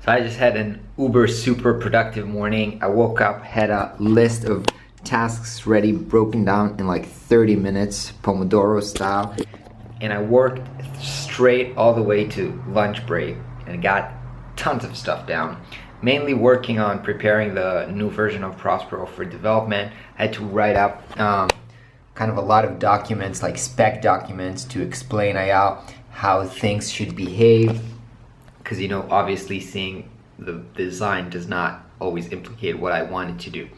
So I just had an uber super productive morning. I woke up, had a list of tasks ready, broken down in like 30 minutes, Pomodoro style. And I worked straight all the way to lunch break and got tons of stuff down. Mainly working on preparing the new version of Prospero for development. I had to write up kind of a lot of documents, like spec documents, to explain out how things should behave. Because, you know, obviously seeing the design does not always implicate what I wanted to do.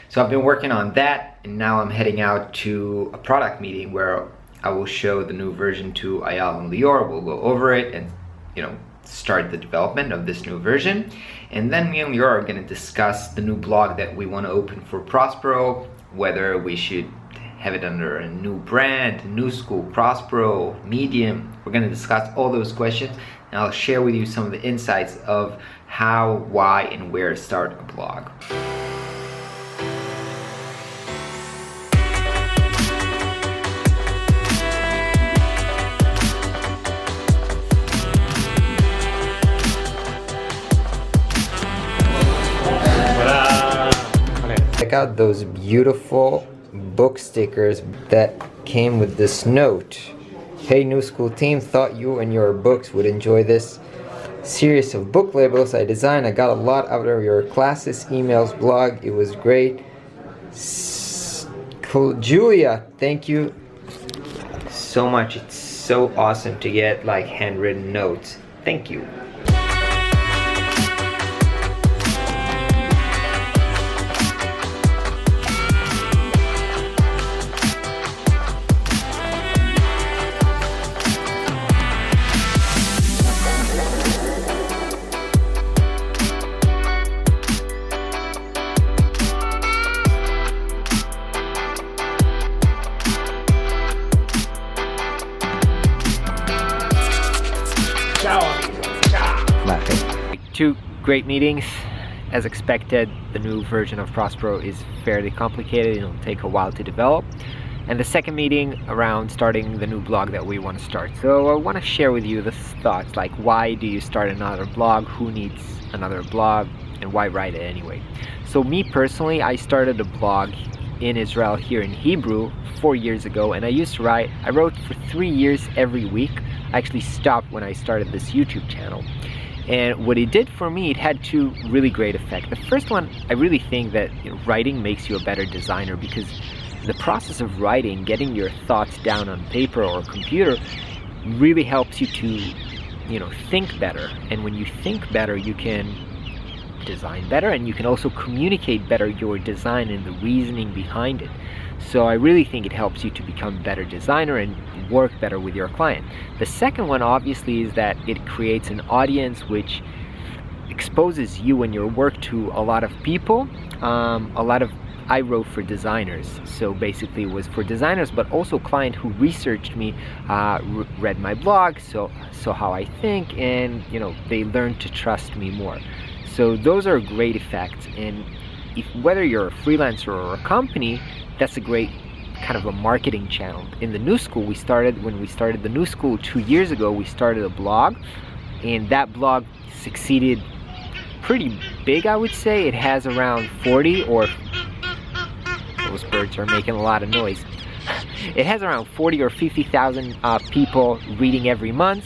So I've been working on that, and now I'm heading out to a product meeting where I will show the new version to Ayal and Lior. We'll go over it and, you know, start the development of this new version. And then me and Lior are going to discuss the new blog that we want to open for Prospero, whether we should have it under a new brand, New School, Prospero, Medium. We're going to discuss all those questions, and I'll share with you some of the insights of how, why, and where to start a blog. Check out those beautiful book stickers that came with this note. Hey New School team, thought you and your books would enjoy this series of book labels I designed. I got a lot out of your classes, emails, blog. It was great. Cool. Julia, thank you so much. It's so awesome to get like handwritten notes. Thank you. Two great meetings. As expected, the new version of Prospero is fairly complicated. It'll take a while to develop. And the second meeting around starting the new blog that we want to start. So I want to share with you the thoughts, like why do you start another blog, who needs another blog, and why write it anyway. So me personally, I started a blog in Israel here in Hebrew 4 years ago, and I used to write. I wrote for 3 years every week. I actually stopped when I started this YouTube channel. And what it did for me, it had two really great effects. The first one, I really think that writing makes you a better designer, because the process of writing, getting your thoughts down on paper or computer, really helps you to, think better. And when you think better, you can design better, and you can also communicate better your design and the reasoning behind it. So I really think it helps you to become a better designer and work better with your client. The second one, obviously, is that it creates an audience which exposes you and your work to a lot of people. I wrote for designers, so basically it was for designers, but also client who researched me, read my blog, so how I think, and they learned to trust me more. So those are great effects, and whether you're a freelancer or a company, that's a great kind of a marketing channel. In the New School, when we started the New School 2 years ago, we started a blog, and that blog succeeded pretty big, I would say. It has around 40, or those birds are making a lot of noise. It has around 40 or 50,000 people reading every month,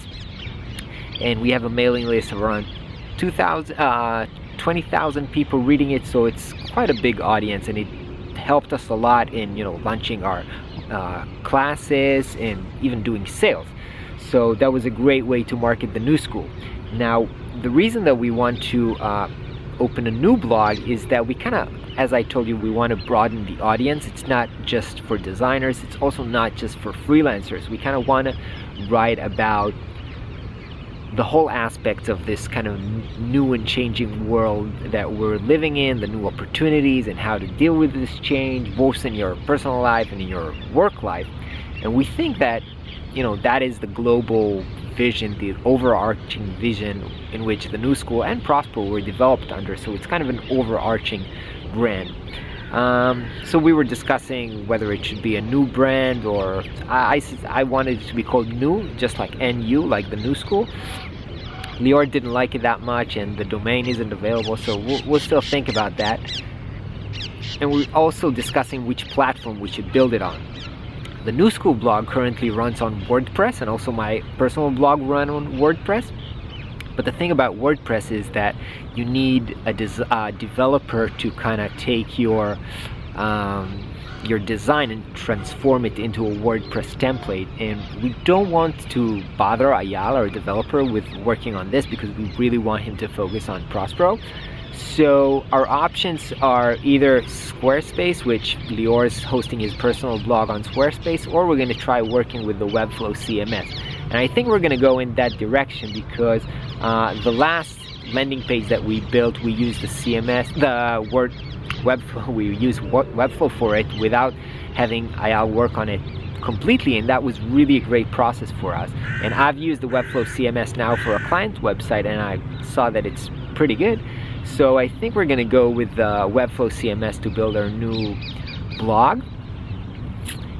and we have a mailing list of around 20,000 people reading it, so it's quite a big audience, and it helped us a lot in launching our classes and even doing sales. So that was a great way to market the New School. Now, the reason that we want to open a new blog is that we kind of, as I told you, we want to broaden the audience. It's not just for designers, it's also not just for freelancers. We kind of want to write about the whole aspects of this kind of new and changing world that we're living in, the new opportunities and how to deal with this change, both in your personal life and in your work life. And we think that, that is the global vision, the overarching vision in which the New School and Prospero were developed under. So it's kind of an overarching brand. So we were discussing whether it should be a new brand, or I wanted it to be called New, just like NU, like the New School. Lior didn't like it that much, and the domain isn't available, so we'll still think about that. And we're also discussing which platform we should build it on. The New School blog currently runs on WordPress, and also my personal blog run on WordPress. But the thing about WordPress is that you need a developer to kind of take your design and transform it into a WordPress template, and we don't want to bother Ayal, our developer, with working on this because we really want him to focus on Prospero. So our options are either Squarespace, which Lior is hosting his personal blog on Squarespace, or we're going to try working with the Webflow CMS. And I think we're going to go in that direction because the last landing page that we built, we used the CMS, Webflow, we used Webflow for it without having Ayal work on it completely, and that was really a great process for us. And I've used the Webflow CMS now for a client website, and I saw that it's pretty good. So I think we're going to go with the Webflow CMS to build our new blog.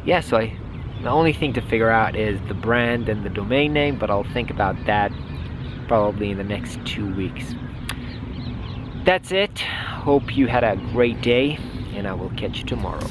Yeah, so the only thing to figure out is the brand and the domain name, but I'll think about that probably in the next 2 weeks. That's it. Hope you had a great day, and I will catch you tomorrow.